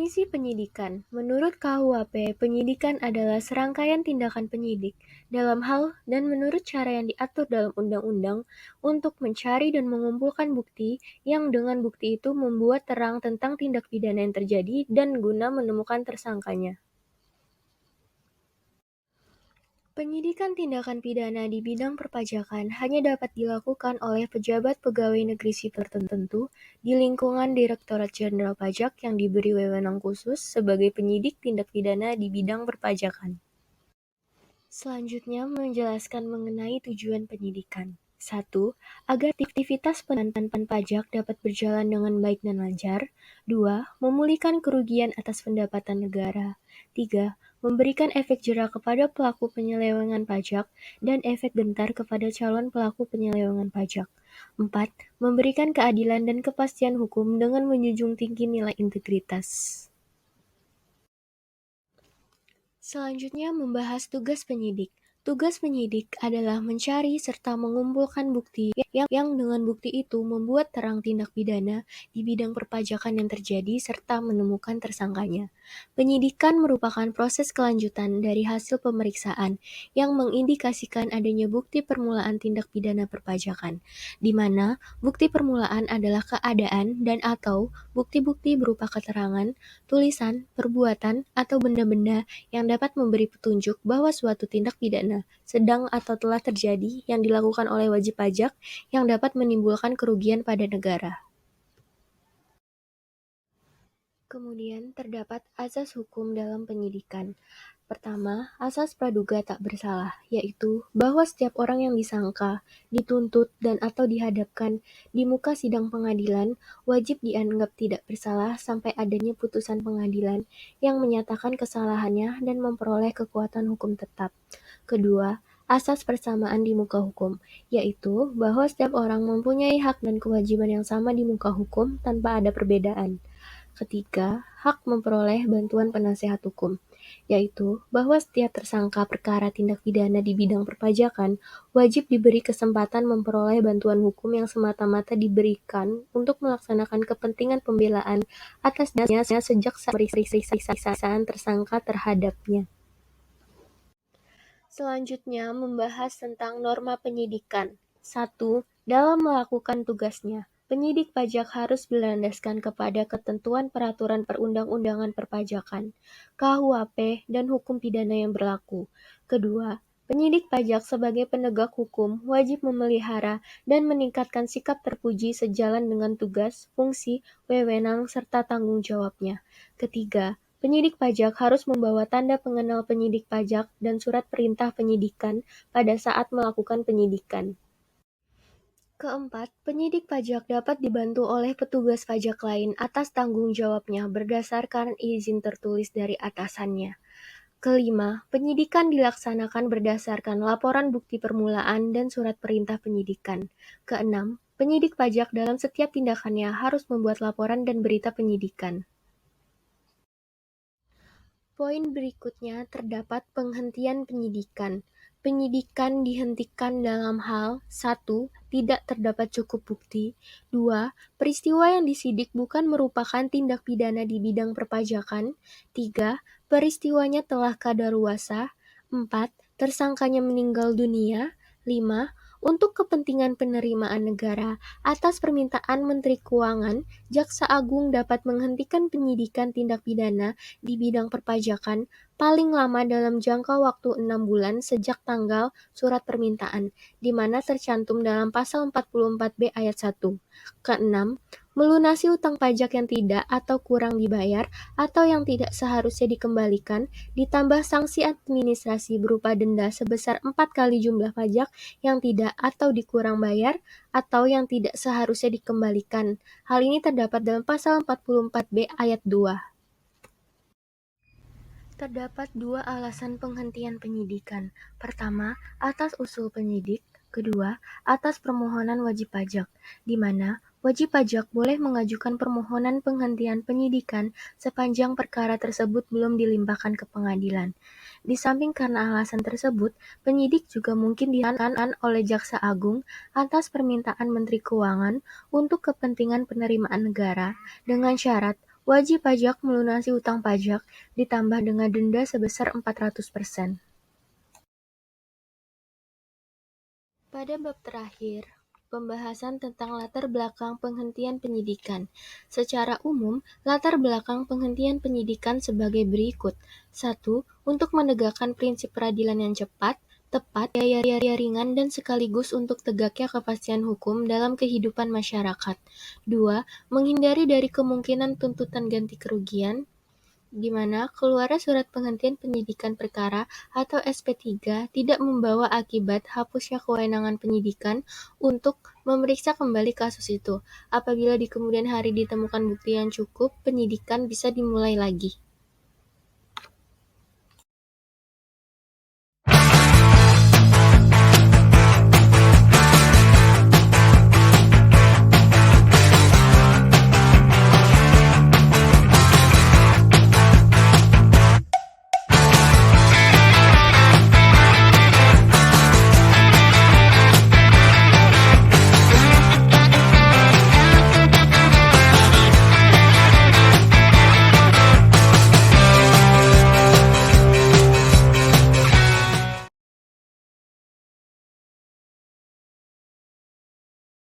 Definisi penyidikan. Menurut KUHP, penyidikan adalah serangkaian tindakan penyidik dalam hal dan menurut cara yang diatur dalam undang-undang untuk mencari dan mengumpulkan bukti yang dengan bukti itu membuat terang tentang tindak pidana yang terjadi dan guna menemukan tersangkanya. Penyidikan tindakan pidana di bidang perpajakan hanya dapat dilakukan oleh pejabat pegawai negeri sipil tertentu di lingkungan Direktorat Jenderal Pajak yang diberi wewenang khusus sebagai penyidik tindak pidana di bidang perpajakan. Selanjutnya menjelaskan mengenai tujuan penyidikan. 1. Agar aktivitas penantan pajak dapat berjalan dengan baik dan lancar. 2. Memulihkan kerugian atas pendapatan negara. 3. Memberikan efek jera kepada pelaku penyelewengan pajak dan efek gentar kepada calon pelaku penyelewengan pajak. 4. Memberikan keadilan dan kepastian hukum dengan menjunjung tinggi nilai integritas. Selanjutnya membahas tugas penyidik. Tugas penyidik adalah mencari serta mengumpulkan bukti yang dengan bukti itu membuat terang tindak pidana di bidang perpajakan yang terjadi serta menemukan tersangkanya. Penyidikan merupakan proses kelanjutan dari hasil pemeriksaan yang mengindikasikan adanya bukti permulaan tindak pidana perpajakan, di mana bukti permulaan adalah keadaan dan atau bukti-bukti berupa keterangan, tulisan, perbuatan, atau benda-benda yang dapat memberi petunjuk bahwa suatu tindak pidana sedang atau telah terjadi yang dilakukan oleh wajib pajak yang dapat menimbulkan kerugian pada negara. Kemudian terdapat asas hukum dalam penyidikan. Pertama, asas praduga tak bersalah, yaitu bahwa setiap orang yang disangka, dituntut, dan atau dihadapkan di muka sidang pengadilan wajib dianggap tidak bersalah sampai adanya putusan pengadilan yang menyatakan kesalahannya dan memperoleh kekuatan hukum tetap. Kedua, asas persamaan di muka hukum, yaitu bahwa setiap orang mempunyai hak dan kewajiban yang sama di muka hukum tanpa ada perbedaan. Ketiga, hak memperoleh bantuan penasehat hukum, yaitu bahwa setiap tersangka perkara tindak pidana di bidang perpajakan wajib diberi kesempatan memperoleh bantuan hukum yang semata-mata diberikan untuk melaksanakan kepentingan pembelaan atas dasarnya sejak saat pemeriksaan tersangka terhadapnya. Selanjutnya membahas tentang norma penyidikan. 1. Dalam melakukan tugasnya, penyidik pajak harus berlandaskan kepada ketentuan peraturan perundang-undangan perpajakan, KUHP, dan hukum pidana yang berlaku. Kedua, penyidik pajak sebagai penegak hukum wajib memelihara dan meningkatkan sikap terpuji sejalan dengan tugas, fungsi, wewenang, serta tanggung jawabnya. Ketiga, penyidik pajak harus membawa tanda pengenal penyidik pajak dan surat perintah penyidikan pada saat melakukan penyidikan. Keempat, penyidik pajak dapat dibantu oleh petugas pajak lain atas tanggung jawabnya berdasarkan izin tertulis dari atasannya. Kelima, penyidikan dilaksanakan berdasarkan laporan bukti permulaan dan surat perintah penyidikan. Keenam, penyidik pajak dalam setiap tindakannya harus membuat laporan dan berita penyidikan. Poin berikutnya terdapat penghentian penyidikan. Penyidikan dihentikan dalam hal 1. Tidak terdapat cukup bukti. 2. Peristiwa yang disidik bukan merupakan tindak pidana di bidang perpajakan. 3. Peristiwanya telah kadaluarsa. 4. Tersangkanya meninggal dunia. 5. Untuk kepentingan penerimaan negara, atas permintaan Menteri Keuangan, Jaksa Agung dapat menghentikan penyidikan tindak pidana di bidang perpajakan paling lama dalam jangka waktu 6 bulan sejak tanggal surat permintaan, di mana tercantum dalam pasal 44B ayat 1. Keenam, melunasi utang pajak yang tidak atau kurang dibayar atau yang tidak seharusnya dikembalikan, ditambah sanksi administrasi berupa denda sebesar 4 kali jumlah pajak yang tidak atau dikurang bayar atau yang tidak seharusnya dikembalikan. Hal ini terdapat dalam pasal 44B ayat 2. Terdapat dua alasan penghentian penyidikan. Pertama, atas usul penyidik. Kedua, atas permohonan wajib pajak, di mana wajib pajak boleh mengajukan permohonan penghentian penyidikan sepanjang perkara tersebut belum dilimpahkan ke pengadilan. Di samping karena alasan tersebut, penyidik juga mungkin ditahan oleh Jaksa Agung atas permintaan Menteri Keuangan untuk kepentingan penerimaan negara dengan syarat Wajib pajak melunasi utang pajak, ditambah dengan denda sebesar 400%. Pada bab terakhir, pembahasan tentang latar belakang penghentian penyidikan. Secara umum, latar belakang penghentian penyidikan sebagai berikut. 1. Untuk menegakkan prinsip peradilan yang cepat, tepat, biaya ringan, dan sekaligus untuk tegaknya kepastian hukum dalam kehidupan masyarakat. 2. Menghindari dari kemungkinan tuntutan ganti kerugian, di mana keluarnya surat penghentian penyidikan perkara atau SP3 tidak membawa akibat hapusnya kewenangan penyidikan untuk memeriksa kembali kasus itu. Apabila di kemudian hari ditemukan bukti yang cukup, penyidikan bisa dimulai lagi.